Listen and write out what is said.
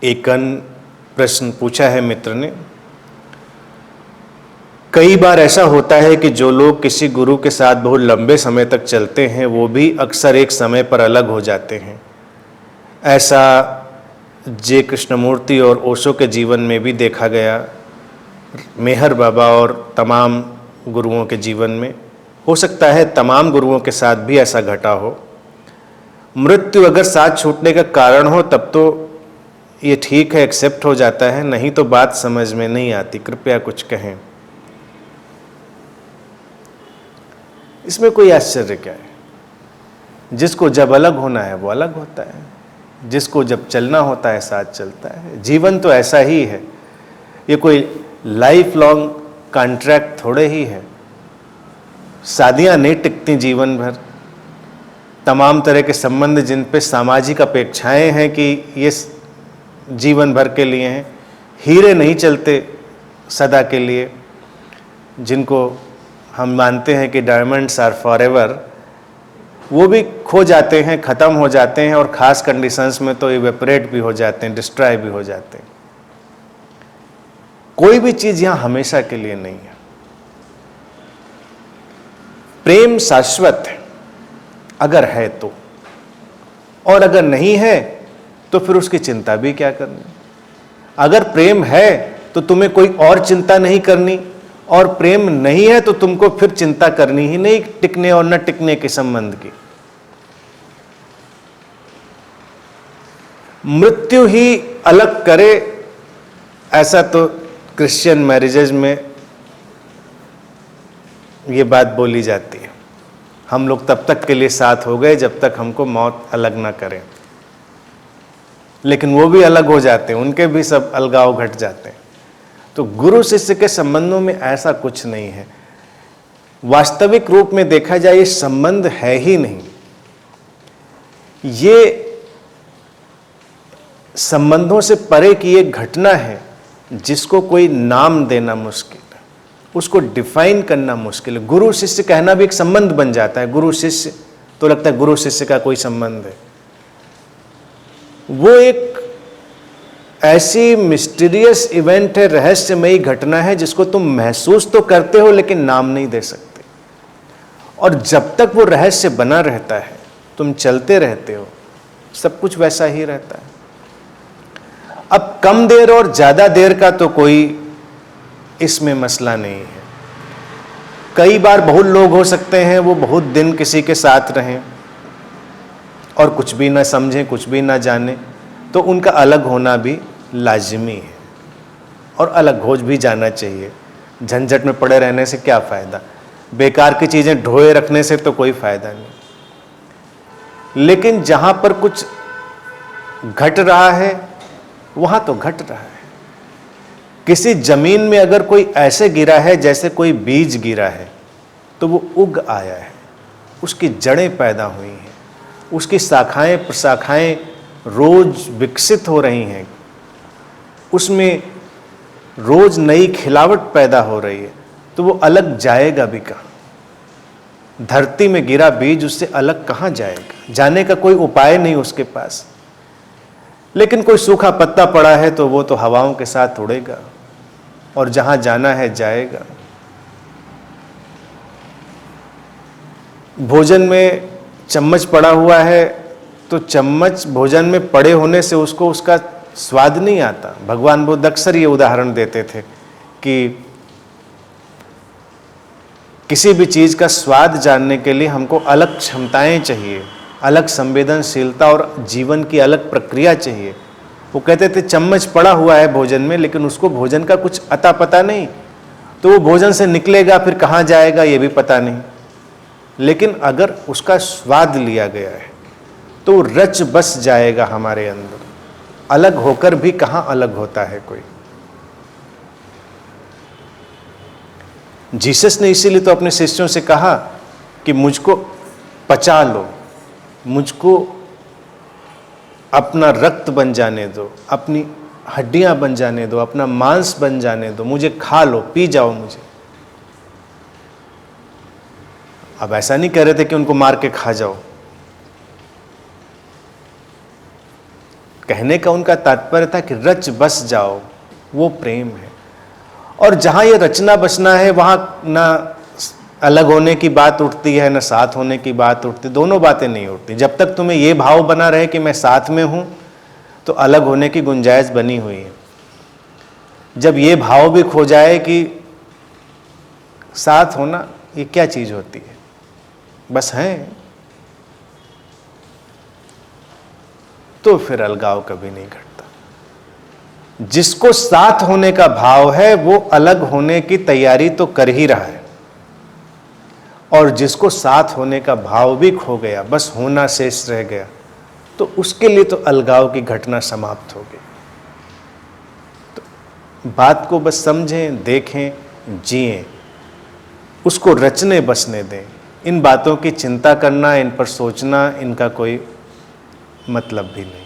एक अन्य प्रश्न पूछा है मित्र ने। कई बार ऐसा होता है कि जो लोग किसी गुरु के साथ बहुत लंबे समय तक चलते हैं वो भी अक्सर एक समय पर अलग हो जाते हैं। ऐसा जे कृष्णमूर्ति और ओशो के जीवन में भी देखा गया, मेहर बाबा और तमाम गुरुओं के जीवन में। हो सकता है तमाम गुरुओं के साथ भी ऐसा घटा हो। मृत्यु अगर साथ छूटने का कारण हो तब तो ये ठीक है, एक्सेप्ट हो जाता है, नहीं तो बात समझ में नहीं आती। कृपया कुछ कहें। इसमें कोई आश्चर्य क्या है? जिसको जब अलग होना है वो अलग होता है, जिसको जब चलना होता है साथ चलता है। जीवन तो ऐसा ही है, ये कोई लाइफ लॉन्ग कॉन्ट्रैक्ट थोड़े ही है। शादियां नहीं टिकती जीवन भर। तमाम तरह के संबंध जिन पे सामाजिक अपेक्षाएं हैं कि ये जीवन भर के लिए हैं, हीरे नहीं चलते सदा के लिए। जिनको हम मानते हैं कि डायमंड्स आर फॉरएवर, वो भी खो जाते हैं, ख़त्म हो जाते हैं, और ख़ास कंडीशंस में तो इवेपोरेट भी हो जाते हैं, डिस्ट्रॉय भी हो जाते हैं। कोई भी चीज़ यहाँ हमेशा के लिए नहीं है। प्रेम शाश्वत है अगर है तो, और अगर नहीं है तो फिर उसकी चिंता भी क्या करनी। अगर प्रेम है तो तुम्हें कोई और चिंता नहीं करनी, और प्रेम नहीं है तो तुमको फिर चिंता करनी ही नहीं टिकने और न टिकने के संबंध की। मृत्यु ही अलग करे ऐसा तो क्रिश्चियन मैरिजेज में ये बात बोली जाती है। हम लोग तब तक के लिए साथ हो गए जब तक हमको मौत अलग ना करे, लेकिन वो भी अलग हो जाते हैं, उनके भी सब अलगाव घट जाते हैं। तो गुरु शिष्य के संबंधों में ऐसा कुछ नहीं है। वास्तविक रूप में देखा जाए ये संबंध है ही नहीं। ये संबंधों से परे की एक घटना है जिसको कोई नाम देना मुश्किल है, उसको डिफाइन करना मुश्किल है। गुरु शिष्य कहना भी एक संबंध बन जाता है। गुरु शिष्य तो लगता है गुरु शिष्य का कोई संबंध है। वो एक ऐसी मिस्टीरियस इवेंट है, रहस्यमयी घटना है जिसको तुम महसूस तो करते हो लेकिन नाम नहीं दे सकते। और जब तक वो रहस्य बना रहता है, तुम चलते रहते हो, सब कुछ वैसा ही रहता है। अब कम देर और ज्यादा देर का तो कोई इसमें मसला नहीं है। कई बार बहुत लोग हो सकते हैं वो बहुत दिन किसी के साथ रहें और कुछ भी ना समझें, कुछ भी ना जाने, तो उनका अलग होना भी लाजिमी है और अलग हो भी जाना चाहिए। झंझट में पड़े रहने से क्या फ़ायदा, बेकार की चीज़ें ढोए रखने से तो कोई फ़ायदा नहीं। लेकिन जहाँ पर कुछ घट रहा है वहाँ तो घट रहा है। किसी जमीन में अगर कोई ऐसे गिरा है जैसे कोई बीज गिरा है तो वो उग आया है, उसकी जड़ें पैदा हुई हैं, उसकी शाखाएं प्रशाखाएं रोज विकसित हो रही हैं, उसमें रोज नई खिलावट पैदा हो रही है, तो वो अलग जाएगा भी कहाँ? धरती में गिरा बीज उससे अलग कहाँ जाएगा? जाने का कोई उपाय नहीं उसके पास। लेकिन कोई सूखा पत्ता पड़ा है तो वो तो हवाओं के साथ उड़ेगा और जहां जाना है जाएगा। भोजन में चम्मच पड़ा हुआ है तो चम्मच भोजन में पड़े होने से उसको उसका स्वाद नहीं आता। भगवान बुद्ध अक्सर ये उदाहरण देते थे कि किसी भी चीज का स्वाद जानने के लिए हमको अलग क्षमताएं चाहिए, अलग संवेदनशीलता और जीवन की अलग प्रक्रिया चाहिए। वो कहते थे चम्मच पड़ा हुआ है भोजन में लेकिन उसको भोजन का कुछ अता पता नहीं, तो वो भोजन से निकलेगा फिर कहाँ जाएगा ये भी पता नहीं। लेकिन अगर उसका स्वाद लिया गया है तो रच बस जाएगा हमारे अंदर। अलग होकर भी कहाँ अलग होता है कोई। जीसस ने इसीलिए तो अपने शिष्यों से कहा कि मुझको पचा लो, मुझको अपना रक्त बन जाने दो, अपनी हड्डियां बन जाने दो, अपना मांस बन जाने दो, मुझे खा लो, पी जाओ मुझे। अब ऐसा नहीं कह रहे थे कि उनको मार के खा जाओ। कहने का उनका तात्पर्य था कि रच बस जाओ, वो प्रेम है। और जहाँ ये रचना बसना है वहाँ ना अलग होने की बात उठती है, ना साथ होने की बात उठती, दोनों बातें नहीं उठती। जब तक तुम्हें ये भाव बना रहे कि मैं साथ में हूँ तो अलग होने की गुंजाइश बनी हुई है। जब ये भाव भी खो जाए कि साथ होना ये क्या चीज़ होती है, बस हैं, तो फिर अलगाव कभी नहीं घटता। जिसको साथ होने का भाव है वो अलग होने की तैयारी तो कर ही रहा है, और जिसको साथ होने का भाव भी खो गया, बस होना शेष रह गया, तो उसके लिए तो अलगाव की घटना समाप्त हो गई। तो बात को बस समझें, देखें, जिएं, उसको रचने बसने दें। इन बातों की चिंता करना, इन पर सोचना, इनका कोई मतलब भी नहीं।